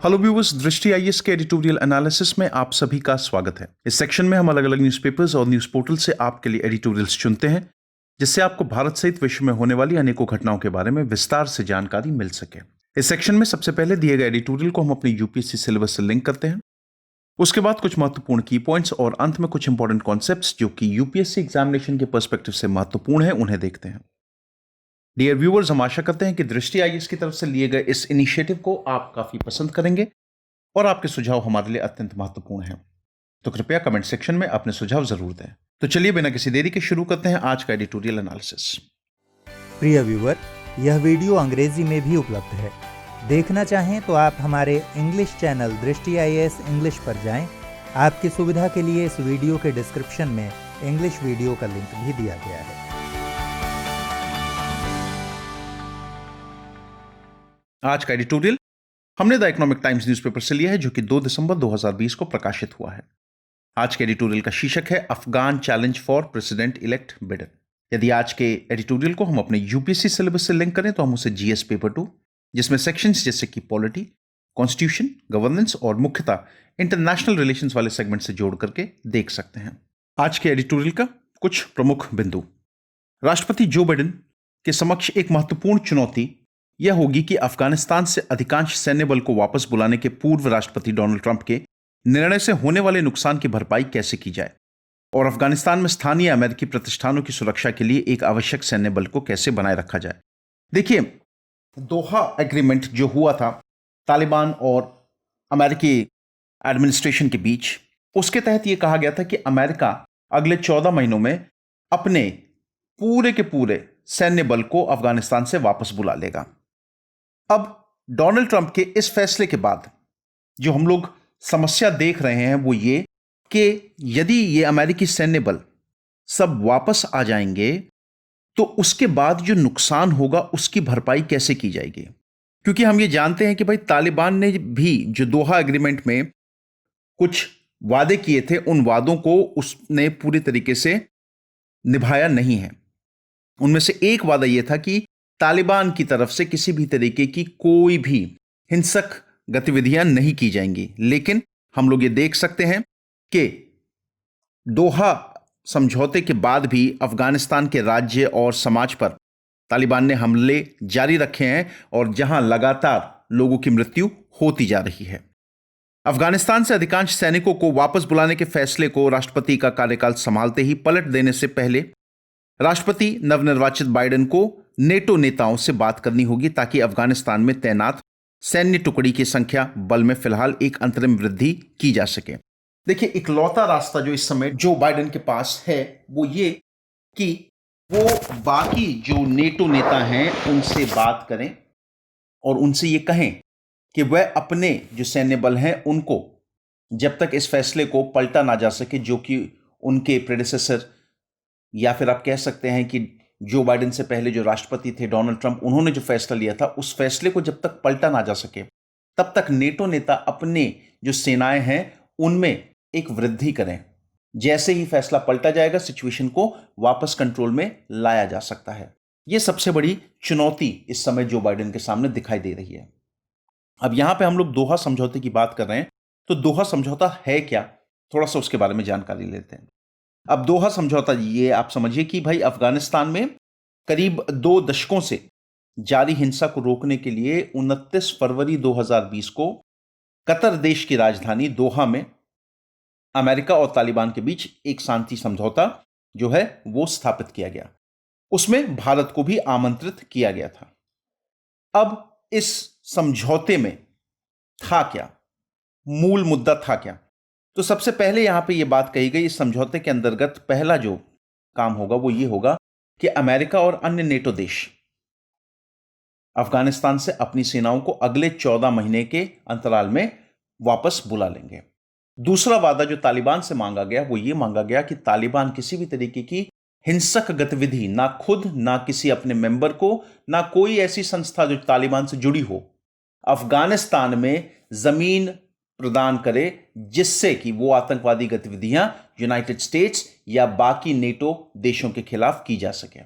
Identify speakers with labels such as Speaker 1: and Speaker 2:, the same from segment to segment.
Speaker 1: Hello viewers, दृष्टि IAS के editorial analysis में आप सभी का स्वागत है। इस सेक्शन में हम अलग अलग न्यूज़पेपर्स और न्यूज़ पोर्टल से आपके लिए एडिटोरियल्स चुनते हैं, जिससे आपको भारत सहित विश्व में होने वाली अनेकों घटनाओं के बारे में विस्तार से जानकारी मिल सके। इस सेक्शन में सबसे पहले दिए गए एडिटोरियल को हम अपने यूपीएससी सिलेबस से लिंक करते हैं। उसके बाद कुछ महत्वपूर्ण की पॉइंट्स और अंत में कुछ इंपॉर्टेंट कॉन्सेप्ट्स जो कि यूपीएससी एग्जामिनेशन के पर्सपेक्टिव से महत्वपूर्ण है, उन्हें देखते हैं। डियर व्यूअर्स, हम आशा करते हैं कि दृष्टि आईएएस की तरफ से लिए गए इस इनिशिएटिव को आप काफी पसंद करेंगे और आपके सुझाव हमारे लिए अत्यंत महत्वपूर्ण हैं। तो कृपया कमेंट सेक्शन में अपने सुझाव जरूर दें। तो चलिए बिना किसी देरी के शुरू करते हैं आज का एडिटोरियल एनालिसिस।
Speaker 2: प्रिय व्यूअर, यह वीडियो अंग्रेजी में भी उपलब्ध है। देखना चाहें तो आप हमारे इंग्लिश चैनल दृष्टि आईएएस इंग्लिश पर जाएं। आपकी सुविधा के लिए इस वीडियो के डिस्क्रिप्शन में इंग्लिश वीडियो का लिंक भी दिया गया है।
Speaker 1: आज का एडिटोरियल हमने द इकोनॉमिक टाइम्स न्यूज़पेपर से लिया है, जो कि 2 दिसंबर 2020 को प्रकाशित हुआ है। आज के एडिटोरियल का शीर्षक है Afghan challenge for president elect Biden. यदि आज के एडिटोरियल को हम अपने यूपीएससी सिलेबस से लिंक करें तो हम उसे जीएस पेपर 2, जिसमें सेक्शंस जैसे कि पॉलिटी, कॉन्स्टिट्यूशन, गवर्नेंस और मुख्यतः इंटरनेशनल रिलेशंस वाले सेगमेंट से जोड़ करके देख सकते हैं। आज के एडिटोरियल का कुछ प्रमुख बिंदु। राष्ट्रपति जो बाइडेन के समक्ष एक महत्वपूर्ण चुनौती यह होगी कि अफगानिस्तान से अधिकांश सैन्य बल को वापस बुलाने के पूर्व राष्ट्रपति डोनाल्ड ट्रंप के निर्णय से होने वाले नुकसान की भरपाई कैसे की जाए और अफगानिस्तान में स्थानीय अमेरिकी प्रतिष्ठानों की सुरक्षा के लिए एक आवश्यक सैन्य बल को कैसे बनाए रखा जाए। देखिए, दोहा एग्रीमेंट जो हुआ था तालिबान और अमेरिकी एडमिनिस्ट्रेशन के बीच, उसके तहत यह कहा गया था कि अमेरिका अगले 14 महीनों में अपने पूरे के पूरे सैन्य बल को अफगानिस्तान से वापस बुला लेगा। अब डोनाल्ड ट्रंप के इस फैसले के बाद जो हम लोग समस्या देख रहे हैं वो ये कि यदि ये अमेरिकी सैन्य बल सब वापस आ जाएंगे तो उसके बाद जो नुकसान होगा उसकी भरपाई कैसे की जाएगी, क्योंकि हम ये जानते हैं कि भाई तालिबान ने भी जो दोहा एग्रीमेंट में कुछ वादे किए थे उन वादों को उसने पूरी तरीके से निभाया नहीं है। उनमें से एक वादा यह था कि तालिबान की तरफ से किसी भी तरीके की कोई भी हिंसक गतिविधियां नहीं की जाएंगी, लेकिन हम लोग ये देख सकते हैं कि दोहा समझौते के बाद भी अफगानिस्तान के राज्य और समाज पर तालिबान ने हमले जारी रखे हैं और जहां लगातार लोगों की मृत्यु होती जा रही है। अफगानिस्तान से अधिकांश सैनिकों को वापस बुलाने के फैसले को राष्ट्रपति का कार्यकाल संभालते ही पलट देने से पहले राष्ट्रपति नवनिर्वाचित बाइडेन को नेटो नेताओं से बात करनी होगी ताकि अफगानिस्तान में तैनात सैन्य टुकड़ी की संख्या बल में फिलहाल एक अंतरिम वृद्धि की जा सके। देखिए, इकलौता रास्ता जो इस समय जो बाइडेन के पास है वो ये कि वो बाकी जो नेटो नेता हैं उनसे बात करें और उनसे ये कहें कि वह अपने जो सैन्य बल हैं उनको जब तक इस फैसले को पलटा ना जा सके जो कि उनके प्रेडिसेसर या फिर आप कह सकते हैं कि जो बाइडेन से पहले जो राष्ट्रपति थे डोनाल्ड ट्रंप, उन्होंने जो फैसला लिया था उस फैसले को जब तक पलटा ना जा सके तब तक नेटो नेता अपने जो सेनाएं हैं उनमें एक वृद्धि करें। जैसे ही फैसला पलटा जाएगा सिचुएशन को वापस कंट्रोल में लाया जा सकता है। यह सबसे बड़ी चुनौती इस समय जो बाइडेन के सामने दिखाई दे रही है। अब यहां पे हम लोग दोहा समझौते की बात कर रहे हैं, तो दोहा समझौता है क्या, थोड़ा सा उसके बारे में जानकारी लेते हैं। अब दोहा समझौता ये आप समझिए कि भाई अफगानिस्तान में करीब 2 दशकों से जारी हिंसा को रोकने के लिए 29 फरवरी 2020 को कतर देश की राजधानी दोहा में अमेरिका और तालिबान के बीच एक शांति समझौता जो है वो स्थापित किया गया। उसमें भारत को भी आमंत्रित किया गया था। अब इस समझौते में था क्या, मूल मुद्दा था क्या? तो सबसे पहले यहां पे यह बात कही गई, इस समझौते के अंतर्गत पहला जो काम होगा वो ये होगा कि अमेरिका और अन्य नेटो देश अफगानिस्तान से अपनी सेनाओं को अगले 14 महीने के अंतराल में वापस बुला लेंगे। दूसरा वादा जो तालिबान से मांगा गया वो ये मांगा गया कि तालिबान किसी भी तरीके की हिंसक गतिविधि ना खुद ना किसी अपने मेंबर को ना कोई ऐसी संस्था जो तालिबान से जुड़ी हो अफगानिस्तान में जमीन प्रदान करे जिससे कि वो आतंकवादी गतिविधियां यूनाइटेड स्टेट्स या बाकी नेटो देशों के खिलाफ की जा सके।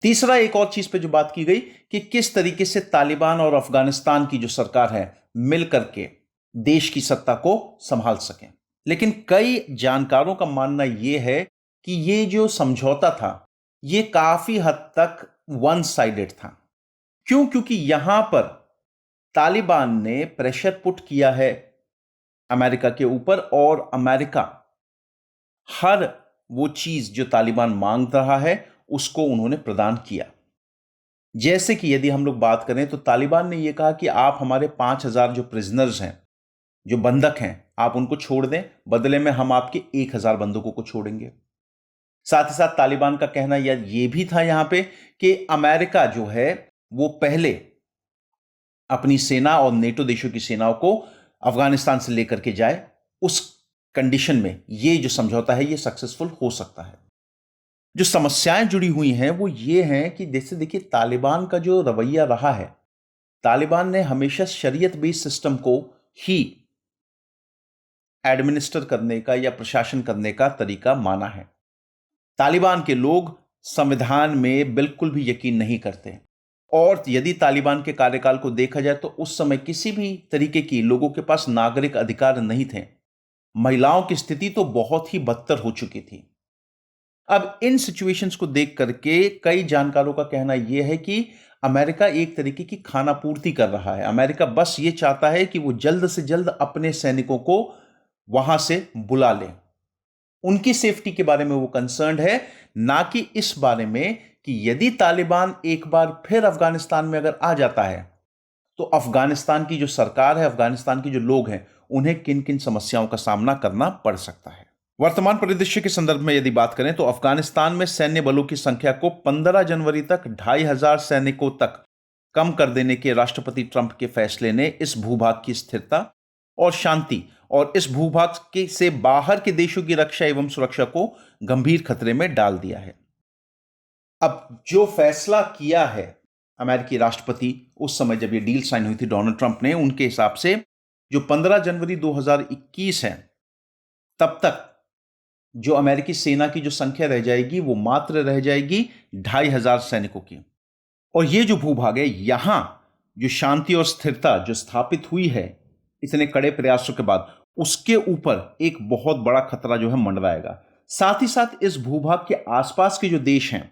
Speaker 1: तीसरा एक और चीज पे जो बात की गई कि किस तरीके से तालिबान और अफगानिस्तान की जो सरकार है मिल करके देश की सत्ता को संभाल सकें। लेकिन कई जानकारों का मानना यह है कि ये जो समझौता था ये काफी हद तक वन साइडेड था। क्यों? क्योंकि यहां पर तालिबान ने प्रेशर पुट किया है अमेरिका के ऊपर, और अमेरिका हर वो चीज जो तालिबान मांग रहा है उसको उन्होंने प्रदान किया। जैसे कि यदि हम लोग बात करें तो तालिबान ने यह कहा कि आप हमारे 5,000 जो प्रिजनर्स हैं, जो बंधक हैं, आप उनको छोड़ दें, बदले में हम आपके 1,000 बंधकों को छोड़ेंगे। साथ ही साथ तालिबान का कहना यह भी था यहां पे कि अमेरिका जो है वो पहले अपनी सेना और नेटो देशों की सेनाओं को अफगानिस्तान से लेकर के जाए, उस कंडीशन में ये जो समझौता है ये सक्सेसफुल हो सकता है। जो समस्याएं जुड़ी हुई हैं वो ये हैं कि जैसे देखिए तालिबान का जो रवैया रहा है, तालिबान ने हमेशा शरीयत बेस्ड सिस्टम को ही एडमिनिस्टर करने का या प्रशासन करने का तरीका माना है। तालिबान के लोग संविधान में बिल्कुल भी यकीन नहीं करते, और यदि तालिबान के कार्यकाल को देखा जाए तो उस समय किसी भी तरीके की लोगों के पास नागरिक अधिकार नहीं थे। महिलाओं की स्थिति तो बहुत ही बदतर हो चुकी थी। अब इन सिचुएशंस को देख करके कई जानकारों का कहना यह है कि अमेरिका एक तरीके की खाना पूर्ति कर रहा है। अमेरिका बस ये चाहता है कि वो जल्द से जल्द अपने सैनिकों को वहां से बुला ले। उनकी सेफ्टी के बारे में वो कंसर्न्ड है, ना कि इस बारे में कि यदि तालिबान एक बार फिर अफगानिस्तान में अगर आ जाता है तो अफगानिस्तान की जो सरकार है, अफगानिस्तान के जो लोग हैं, उन्हें किन किन समस्याओं का सामना करना पड़ सकता है। वर्तमान परिदृश्य के संदर्भ में यदि बात करें तो अफगानिस्तान में सैन्य बलों की संख्या को 15 जनवरी तक 2,500 सैनिकों तक कम कर देने के राष्ट्रपति ट्रंप के फैसले ने इस भूभाग की स्थिरता और शांति और इस भूभाग के से बाहर के देशों की रक्षा एवं सुरक्षा को गंभीर खतरे में डाल दिया है। अब जो फैसला किया है अमेरिकी राष्ट्रपति उस समय जब ये डील साइन हुई थी डोनाल्ड ट्रंप ने, उनके हिसाब से जो 15 जनवरी 2021 है तब तक जो अमेरिकी सेना की जो संख्या रह जाएगी वो मात्र रह जाएगी 2,500 सैनिकों की। और ये जो भूभाग है, यहां जो शांति और स्थिरता जो स्थापित हुई है इतने कड़े प्रयासों के बाद, उसके ऊपर एक बहुत बड़ा खतरा जो है मंडराएगा। साथ ही साथ इस भूभाग के आसपास के जो देश हैं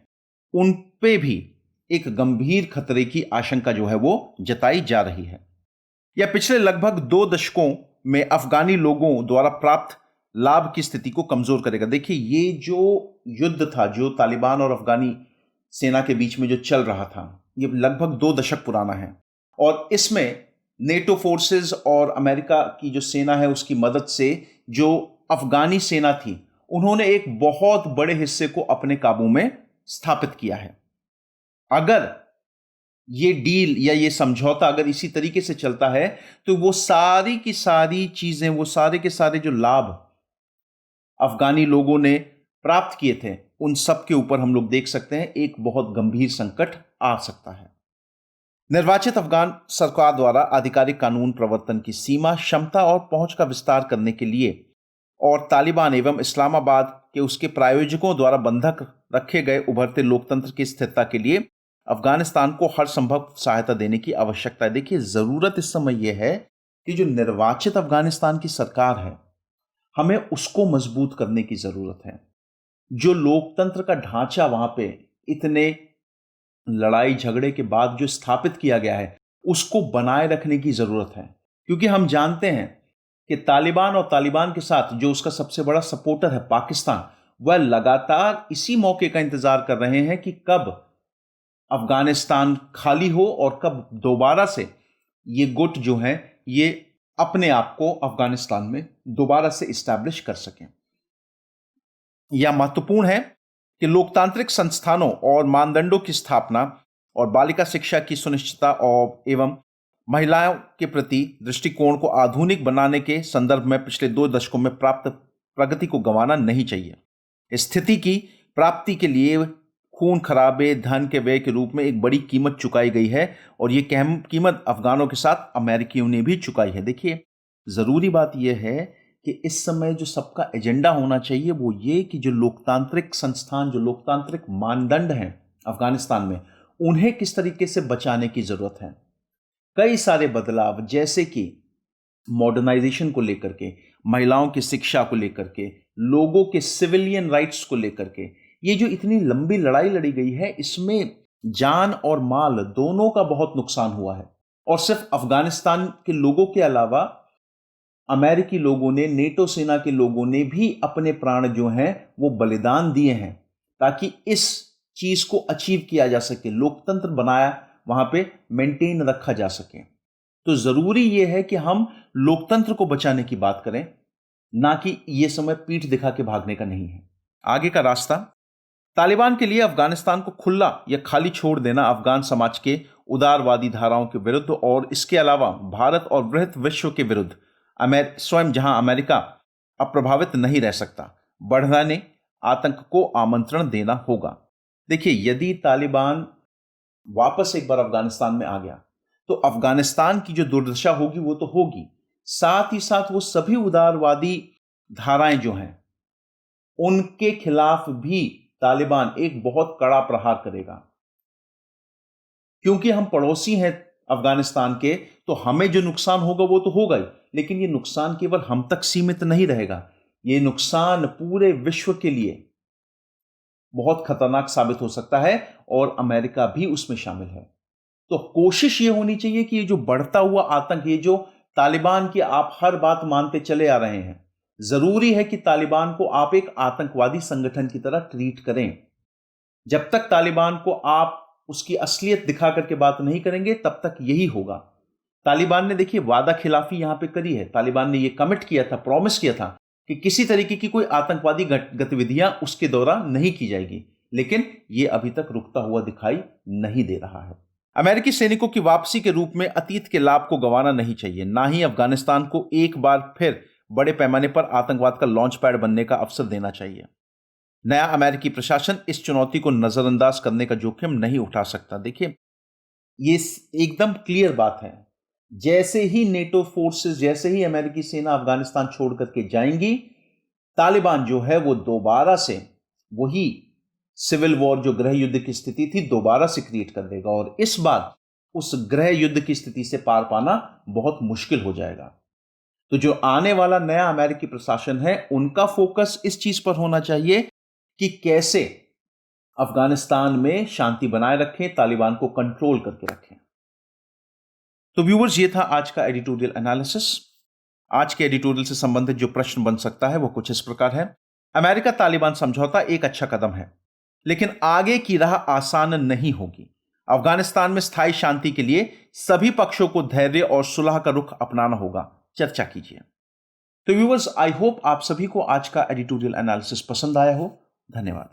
Speaker 1: उन पे भी एक गंभीर खतरे की आशंका जो है वो जताई जा रही है। यह पिछले लगभग 2 दशकों में अफगानी लोगों द्वारा प्राप्त लाभ की स्थिति को कमजोर करेगा। देखिए ये जो युद्ध था जो तालिबान और अफगानी सेना के बीच में जो चल रहा था, ये लगभग 2 दशक पुराना है, और इसमें नेटो फोर्सेस और अमेरिका की जो सेना है उसकी मदद से जो अफगानी सेना थी उन्होंने एक बहुत बड़े हिस्से को अपने काबू में स्थापित किया है। अगर ये डील या ये समझौता अगर इसी तरीके से चलता है तो वो सारी की सारी चीजें, वो सारे के सारे जो लाभ अफगानी लोगों ने प्राप्त किए थे, उन सब के ऊपर हम लोग देख सकते हैं एक बहुत गंभीर संकट आ सकता है। निर्वाचित अफगान सरकार द्वारा आधिकारिक कानून प्रवर्तन की सीमा, क्षमता और पहुंच का विस्तार करने के लिए और तालिबान एवं इस्लामाबाद के उसके प्रायोजकों द्वारा बंधक रखे गए उभरते लोकतंत्र की स्थिरता के लिए अफगानिस्तान को हर संभव सहायता देने की आवश्यकता है। देखिए जरूरत इस समय यह है कि जो निर्वाचित अफगानिस्तान की सरकार है हमें उसको मजबूत करने की जरूरत है। जो लोकतंत्र का ढांचा वहां पे इतने लड़ाई झगड़े के बाद जो स्थापित किया गया है उसको बनाए रखने की जरूरत है, क्योंकि हम जानते हैं कि तालिबान और तालिबान के साथ जो उसका सबसे बड़ा सपोर्टर है पाकिस्तान, वह लगातार इसी मौके का इंतजार कर रहे हैं कि कब अफगानिस्तान खाली हो और कब दोबारा से ये गुट जो हैं ये अपने आप को अफगानिस्तान में दोबारा से इस्टेब्लिश कर सकें। यह महत्वपूर्ण है कि लोकतांत्रिक संस्थानों और मानदंडों की स्थापना और बालिका शिक्षा की सुनिश्चितता और एवं महिलाओं के प्रति दृष्टिकोण को आधुनिक बनाने के संदर्भ में पिछले 2 दशकों में प्राप्त प्रगति को गंवाना नहीं चाहिए। स्थिति की प्राप्ति के लिए खून खराबे, धन के व्यय के रूप में एक बड़ी कीमत चुकाई गई है, और ये कीमत अफगानों के साथ अमेरिकियों ने भी चुकाई है। देखिए जरूरी बात यह है कि इस समय जो सबका एजेंडा होना चाहिए वो ये कि जो लोकतांत्रिक संस्थान, जो लोकतांत्रिक मानदंड हैं अफगानिस्तान में, उन्हें किस तरीके से बचाने की जरूरत है। कई सारे बदलाव, जैसे कि मॉडर्नाइजेशन को लेकर के, महिलाओं की शिक्षा को लेकर के, लोगों के सिविलियन राइट्स को लेकर के, ये जो इतनी लंबी लड़ाई लड़ी गई है, इसमें जान और माल दोनों का बहुत नुकसान हुआ है। और सिर्फ अफगानिस्तान के लोगों के अलावा अमेरिकी लोगों ने, नेटो सेना के लोगों ने भी अपने प्राण जो हैं वो बलिदान दिए हैं ताकि इस चीज को अचीव किया जा सके, लोकतंत्र बनाया वहां पे मेंटेन रखा जा सके। तो जरूरी यह है कि हम लोकतंत्र को बचाने की बात करें, ना कि यह समय पीठ दिखा के भागने का नहीं है। आगे का रास्ता तालिबान के लिए अफगानिस्तान को खुला या खाली छोड़ देना अफगान समाज के उदारवादी धाराओं के विरुद्ध और इसके अलावा भारत और वृहत विश्व के विरुद्ध स्वयं जहां अमेरिका अप्रभावित नहीं रह सकता, बढ़ाने आतंक को आमंत्रण देना होगा। देखिए, यदि तालिबान वापस एक बार अफगानिस्तान में आ गया तो अफगानिस्तान की जो दुर्दशा होगी वो तो होगी, साथ ही साथ वो सभी उदारवादी धाराएं जो हैं उनके खिलाफ भी तालिबान एक बहुत कड़ा प्रहार करेगा। क्योंकि हम पड़ोसी हैं अफगानिस्तान के, तो हमें जो नुकसान होगा वो तो होगा ही, लेकिन ये नुकसान केवल हम तक सीमित नहीं रहेगा, ये नुकसान पूरे विश्व के लिए बहुत खतरनाक साबित हो सकता है और अमेरिका भी उसमें शामिल है। तो कोशिश ये होनी चाहिए कि ये जो बढ़ता हुआ आतंक, ये जो तालिबान की आप हर बात मानते चले आ रहे हैं, जरूरी है कि तालिबान को आप एक आतंकवादी संगठन की तरह ट्रीट करें। जब तक तालिबान को आप उसकी असलियत दिखा करके बात नहीं करेंगे तब तक यही होगा। तालिबान ने देखिए वादा खिलाफी यहां पे करी है। तालिबान ने यह कमिट किया था, प्रॉमिस किया था कि किसी तरीके की कोई आतंकवादी गतिविधियां उसके द्वारा नहीं की जाएगी, लेकिन यह अभी तक रुकता हुआ दिखाई नहीं दे रहा है। अमेरिकी सैनिकों की वापसी के रूप में अतीत के लाभ को गंवाना नहीं चाहिए, ना ही अफगानिस्तान को एक बार फिर बड़े पैमाने पर आतंकवाद का लॉन्च पैड बनने का अवसर देना चाहिए। नया अमेरिकी प्रशासन इस चुनौती को नजरअंदाज करने का जोखिम नहीं उठा सकता। देखिए, ये एकदम क्लियर बात है, जैसे ही नेटो फोर्सेस, जैसे ही अमेरिकी सेना अफगानिस्तान छोड़ करके जाएंगी, तालिबान जो है वो दोबारा से वही सिविल वॉर, जो गृह युद्ध की स्थिति थी, दोबारा से क्रिएट कर देगा और इस बार उस गृह युद्ध की स्थिति से पार पाना बहुत मुश्किल हो जाएगा। तो जो आने वाला नया अमेरिकी प्रशासन है, उनका फोकस इस चीज पर होना चाहिए कि कैसे अफगानिस्तान में शांति बनाए रखें, तालिबान को कंट्रोल करके रखें। तो व्यूअर्स, ये था आज का एडिटोरियल एनालिसिस। आज के एडिटोरियल से संबंधित जो प्रश्न बन सकता है वो कुछ इस प्रकार है। अमेरिका तालिबान समझौता एक अच्छा कदम है, लेकिन आगे की राह आसान नहीं होगी। अफगानिस्तान में स्थायी शांति के लिए सभी पक्षों को धैर्य और सुलह का रुख अपनाना होगा। चर्चा कीजिए। तो व्यूअर्स, आई होप आप सभी को आज का एडिटोरियल एनालिसिस पसंद आया हो। धन्यवाद।